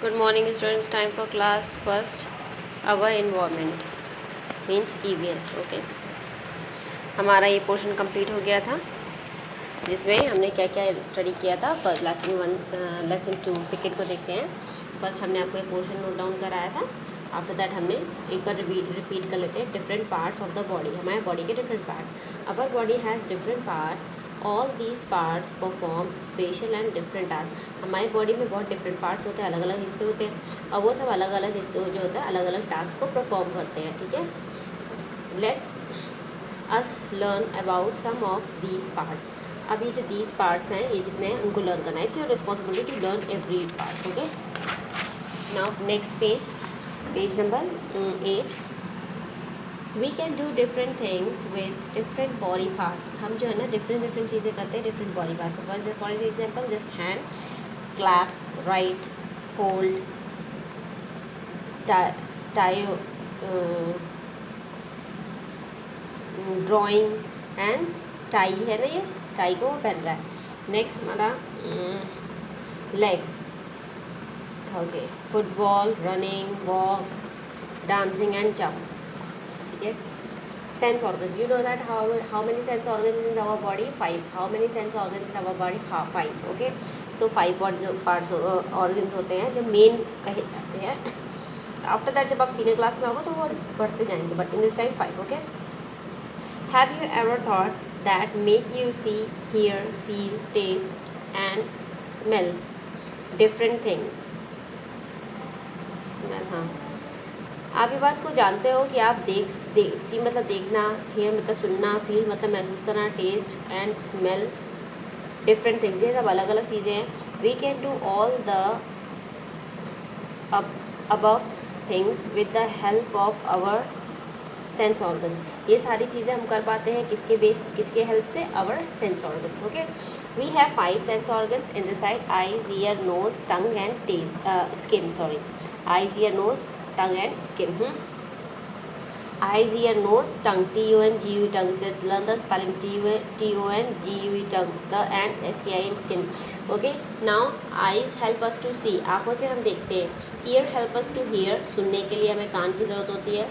Good morning students, time for class first. Our environment means EVS. Okay, हमारा ये portion complete हो गया था जिसमें हमने क्या क्या स्टडी किया था। फर्स्ट लेसन 2 सेकेंड को देखते हैं। फर्स्ट हमने आपको ये पोर्शन नोट डाउन कराया था। आफ्टर दैट हमने एक बार रिपीट कर लेते हैं। Different parts of the body, हमारे बॉडी के different parts. Our body has different parts, all these parts perform special and different task. हमारी बॉडी में बहुत डिफरेंट पार्ट्स होते हैं, अलग अलग हिस्से होते हैं और वो सब अलग अलग हिस्से जो होते हैं अलग अलग टास्क को परफॉर्म करते हैं। ठीक है, let's us learn about some of these parts. अब ये जो दीज पार्ट्स हैं, ये जितने हैं उनको लर्न करना है। It's your responsibility to learn every part. Okay, now next page number 8। We can do different things with different body parts. हम जो है ना डिफरेंट चीज़ें करते हैं different body parts. First for example just hand, clap, write, hold, tie, drawing and tie है ना, ये टाई को पहन रहा है। नेक्स्ट हमारा leg, okay, football, running, walk, dancing and jump. ठीक है, sense organs, you know that how many sense organs in our body? 5. How many sense organs in our body? 5. Okay, so 5 parts organs होते हैं जो main कहे जाते हैं। After that जब आप सीनियर क्लास में होगा तो वो बढ़ते जाएंगे, but in this time 5. Okay, have you ever thought that make you see, hear, feel, taste and smell different things? Smell, हाँ, आप ये बात को जानते हो कि आप सी मतलब देखना, हेयर मतलब सुनना, फील मतलब महसूस करना, taste and smell different things, ये सब अलग अलग चीज़ें हैं। We can do all the above things with the help of our sense organ. ये सारी चीज़ें हम कर पाते हैं किसके हेल्प से? Our sense organs. Okay, we have 5 sense organs in the side: eyes, ear, nose, tongue and skin. Sorry, eyes, ear, nose, tongue and skin. Eyes, ear, nose, tongue, T-O-N-G-U-E, tongue. Let's learn the spelling: T-O-N-G-U-E, tongue, the and S-K-I-N, skin. Okay, now eyes help us to see, आँखों से हम देखते हैं. Ear help us to hear, सुनने के लिए हमें कान की ज़रूरत होती है.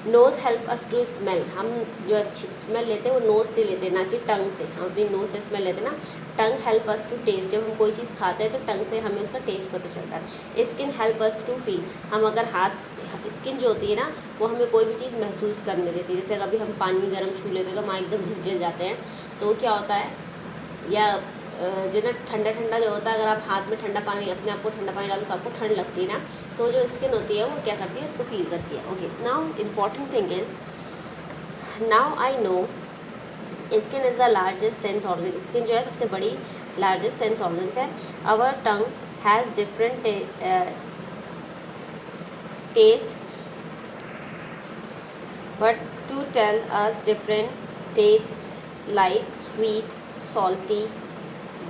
Nose help us to smell, हम जो अच्छी स्मेल लेते हैं वो नोज़ से लेते हैं, ना कि टंग से. हम अपनी नोज़ से स्मेल लेते हैं ना. Tongue help us to taste, जब हम कोई चीज़ खाते हैं तो टंग से हमें उसका टेस्ट पता चलता है. Skin help us to feel, हम अगर स्किन जो होती है ना वो हमें कोई भी चीज़ महसूस करने देती है. जैसे कभी हम पानी गर्म छू लेते हैं तो हम एकदम झिझिर जाते हैं, तो वो क्या होता है, या जो ना ठंडा जो होता है, अगर आप हाथ में ठंडा पानी, अपने आप को ठंडा पानी डालो तो आपको ठंड लगती है ना, तो जो स्किन होती है वो क्या करती है, उसको फील करती है. Okay, now important thing is, now I know skin is the largest sense organ. Skin जो है सबसे बड़ी लार्जेस्ट सेंस ऑर्गन्स है. Our tongue has different taste buds to tell us different tastes like sweet, salty,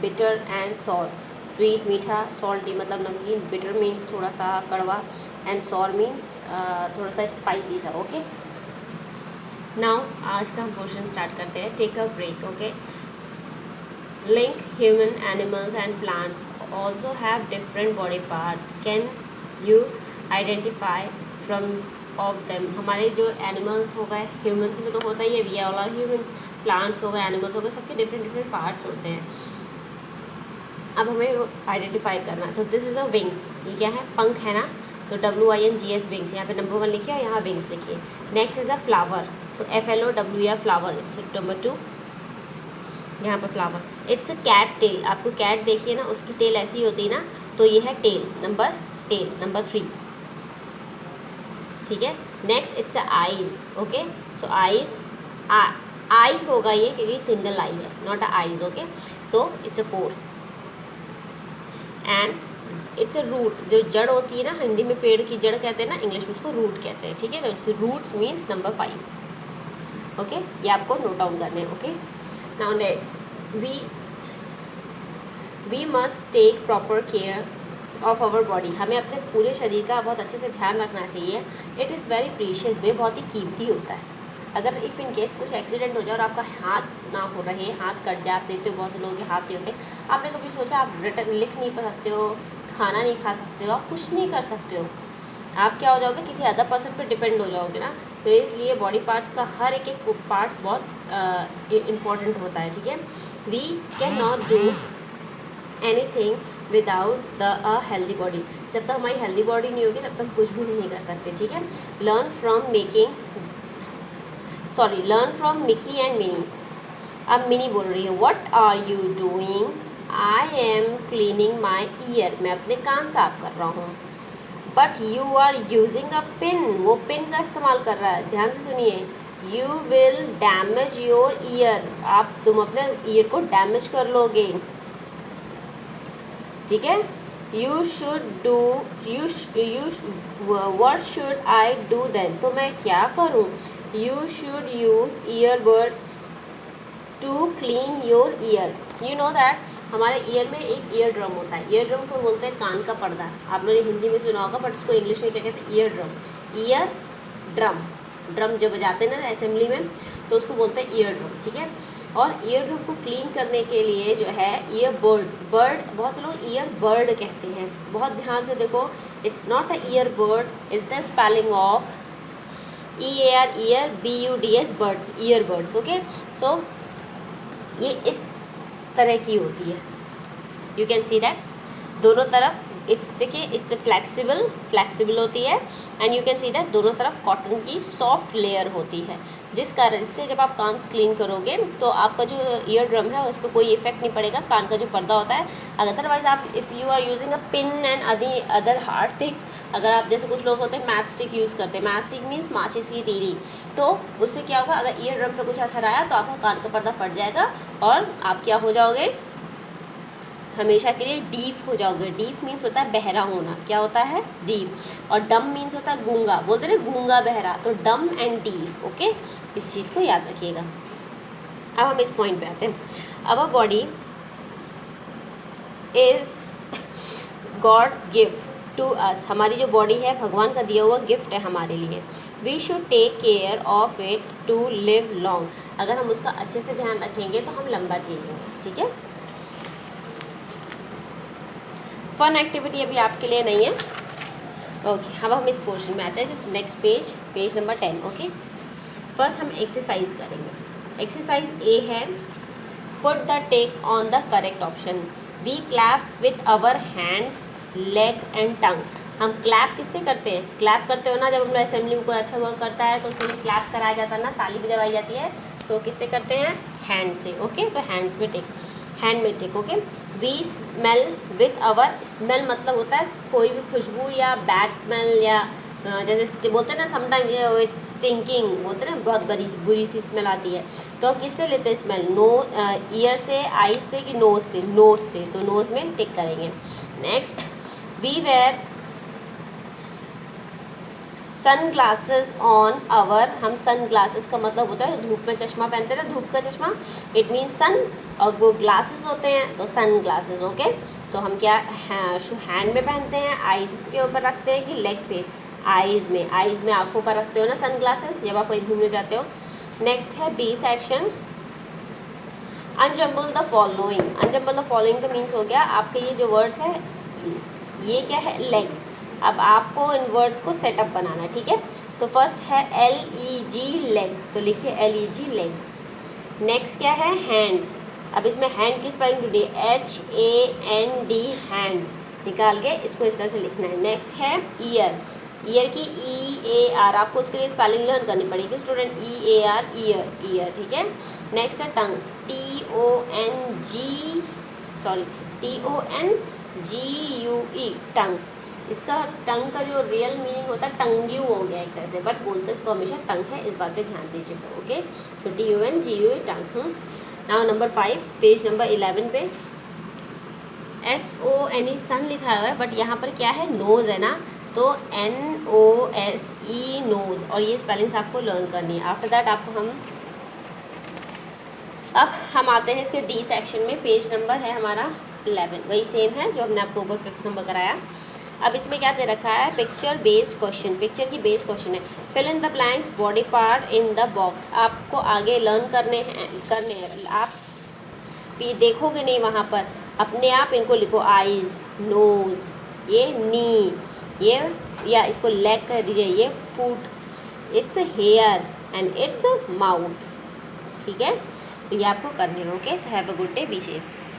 bitter and sour. Sweet मीठा, salty मतलब नमकीन, bitter means थोड़ा सा कड़वा एंड सॉर मीन्स थोड़ा सा स्पाइसी सा. ओके, नाउ आज का हम पोर्शन स्टार्ट करते हैं. Take a break. Okay, link human, animals and plants also have different body parts. Can you identify from of them? हमारे जो एनिमल्स हो गए, ह्यूमन्स में तो होता ही है, we are all humans. Plants हो गए, एनिमल्स हो गए, सबके डिफरेंट पार्ट्स होते हैं. अब हमें वो आइडेंटिफाई करना है. तो दिस इज़ अ विंग्स, ये क्या है, पंख है ना, तो WINGS विंग्स, यहाँ पे नंबर 1 लिखिए और यहाँ विंग्स लिखिए. Next is a flower, so FLOWER flower, it's number 2, यहाँ पर flower. It's a cat tail, आपको कैट देखिए ना, उसकी टेल ऐसी होती है ना, तो ये है टेल नंबर 3. ठीक है, next it's a eyes. Okay, so eyes, eye होगा ये क्योंकि सिंगल आई है, not a eyes. Okay, so it's a 4. And it's a root, जो जड़ होती है ना, हिंदी में पेड़ की जड़ कहते हैं ना, इंग्लिश में उसको रूट कहते हैं. ठीक है, तो it's roots means number 5. Okay, ये आपको नोट डाउन करने हैं. Okay, now next, we must take proper care of our body. हमें अपने पूरे शरीर का बहुत अच्छे से ध्यान रखना चाहिए. इट इज़ वेरी प्रीशियस, वे बहुत ही कीमती होता है. अगर इफ़ इन केस कुछ एक्सीडेंट हो जाए और आपका हाथ ना हो रहे, हाथ कट जाए, आप देखते हो बहुत से लोगों के हाथ नहीं होते, आपने कभी सोचा आप रिटर्न लिख नहीं सकते हो, खाना नहीं खा सकते हो, आप कुछ नहीं कर सकते हो, आप क्या हो जाओगे, किसी अदर पर्सन पे डिपेंड हो जाओगे ना। तो इसलिए बॉडी पार्ट्स का हर एक पार्ट्स बहुत इम्पॉर्टेंट होता है, ठीक है। We can not do anything without the healthy body. जब तक हमारी हेल्दी बॉडी नहीं होगी तब तक हम कुछ भी नहीं कर सकते, ठीक है। Learn from Mickey and Minnie. अब मिनी बोल रही है, what are you doing? I am cleaning my ear, मैं अपने कान साफ कर रहा हूँ। But you are using a pin, वो पिन का इस्तेमाल कर रहा है, ध्यान से सुनिए। You will damage your ear, तुम अपने ईयर को डैमेज कर लोगे, ठीक है। You should do what should I do then, तो मैं क्या करूँ? You should use earbud to clean your ear. You know that हमारे ईयर में एक ईयर ड्रम होता है, ईयर ड्रम को बोलते हैं कान का पर्दा। आप लोगों ने हिंदी में सुना होगा, बट उसको इंग्लिश में क्या कहते हैं? Ear drum. Ear drum, drum जब बजाते हैं ना असेंबली में, तो उसको बोलते हैं ईयर ड्रम, ठीक है। और ईयर ड्रम को क्लीन करने के लिए जो है ईयर बर्ड, बहुत से लोग ईयर बर्ड कहते हैं, बहुत ध्यान से देखो, it's not a ear bird, it's the spelling of EAR, ear, BUDS, birds, ear birds, okay. So ये इस तरह की होती है, यू कैन सी दैट दोनों तरफ देखिए इट्स फ्लेक्सिबल होती है, and you can see that दोनों तरफ कॉटन की सॉफ्ट लेयर होती है, जिस कारण इससे जब आप कान क्लीन करोगे तो आपका जो ईयर ड्रम है उस पर कोई इफेक्ट नहीं पड़ेगा, कान का जो पर्दा होता है। अदरवाइज आप if you are using a pin and other hard things, अगर आप जैसे कुछ लोग होते हैं मैच स्टिक यूज़ करते हैं, मैच स्टिक मीन्स माचिस की तीली, तो उससे क्या होगा, अगर ईयर ड्रम पे कुछ असर आया तो आपका कान का पर्दा फट जाएगा और आप क्या हो जाओगे, हमेशा के लिए डीफ हो जाओगे। डीफ मीन्स होता है बहरा होना, क्या होता है? डीफ। और डम मीन्स होता है गूंगा, बोलते हैं गूंगा बहरा, तो डम एंड डीफ, ओके, इस चीज़ को याद रखिएगा। अब हम इस पॉइंट पे आते हैं। Our body is god's gift to us, हमारी जो बॉडी है भगवान का दिया हुआ गिफ्ट है हमारे लिए। We should take care of it to live long, अगर हम उसका अच्छे से ध्यान रखेंगे तो हम लंबा जिएंगे, ठीक है। फन एक्टिविटी अभी आपके लिए नहीं है, ओके। अब हम इस पोर्शन में आते हैं, जैसे next page number 10, okay. First हम एक्सरसाइज करेंगे। एक्सरसाइज ए है, put the tick on the correct option. We clap with our hand, leg and tongue. हम क्लैप किससे करते हैं? क्लैप करते हो ना, जब हम लोग असेंबली में कोई अच्छा वर्क करता है तो उसके लिए क्लैप कराया जाता है ना, ताली बजवाई जाती है, तो किससे करते हैं? हैंड से, ओके। तो हैंड्स में टिक, हैंड में tick, okay. We smell with our, smell मतलब होता है कोई भी खुशबू या बैड स्मेल, या जैसे बोलते हैं ना समटाइम इट्स स्टिंकिंग, बोलते हैं ना बहुत बुरी सी स्मेल आती है, तो हम किससे लेते हैं स्मेल? ईयर से, आई से, कि नोज से? नोज से, तो नोज में टिक करेंगे। Next, we wear sun glasses on our, हम सन ग्लासेस का मतलब होता है धूप में चश्मा पहनते हैं ना, धूप का चश्मा, इट मीन्स सन, और वो ग्लासेस होते हैं तो सन ग्लासेस, ओके। तो हम क्या हैंड में पहनते हैं, आइज़ के ऊपर रखते हैं कि लेग पे? आइज़ में आँखों पर रखते हो ना सन ग्लासेस जब आप कहीं घूमने जाते हो। नेक्स्ट है B section, unjumble the following. Unjumble the following का मीन्स हो गया आपके ये जो वर्ड्स है, ये क्या है? लेग। अब आपको इन वर्ड्स को सेटअप बनाना है, ठीक है। तो फर्स्ट है LEG, लेग, तो लिखिए LEG, लेग। नेक्स्ट क्या है? हैंड। अब इसमें हैंड की स्पेलिंग ढूंढिए, HAND, हैंड, निकाल के इसको इस तरह से लिखना है। नेक्स्ट है ईयर, ईयर की EAR, आपको उसके लिए स्पेलिंग लर्न करनी पड़ेगी स्टूडेंट, EAR, ईयर, ठीक है। नेक्स्ट है टंग, TONGUE, टंग। इसका टंग का जो रियल मीनिंग होता है टंग्यू हो गया एक तरह से, बट बोलते इसको हमेशा टंग है, इस बात पे ध्यान दीजिएगा, ओके। सो TONGUE, टंग। नाउ नंबर 5, पेज नंबर 11 पे SONE, सन लिखा हुआ है, बट यहाँ पर क्या है? नोज़ है ना, तो NOSE, नोज़, और ये स्पेलिंग्स आपको लर्न करनी है। आफ्टर दैट आपको अब हम आते हैं इसके डी सेक्शन में, पेज नंबर है हमारा 11, वही सेम है जो हमने आपको ऊपर 5th नंबर कराया। अब इसमें क्या दे रखा है? पिक्चर बेस्ड क्वेश्चन, पिक्चर की बेस्ड क्वेश्चन है। Fill in the blanks, body part in the box. आपको आगे लर्न करने हैं, आप भी देखोगे नहीं वहाँ पर, अपने आप इनको लिखो, आइज़, नोज़, ये नी, ये या इसको लेग कर दीजिए, ये foot, it's hair and it's mouth. ठीक है, तो ये आपको करने हैं। Okay, so have a good day, be safe.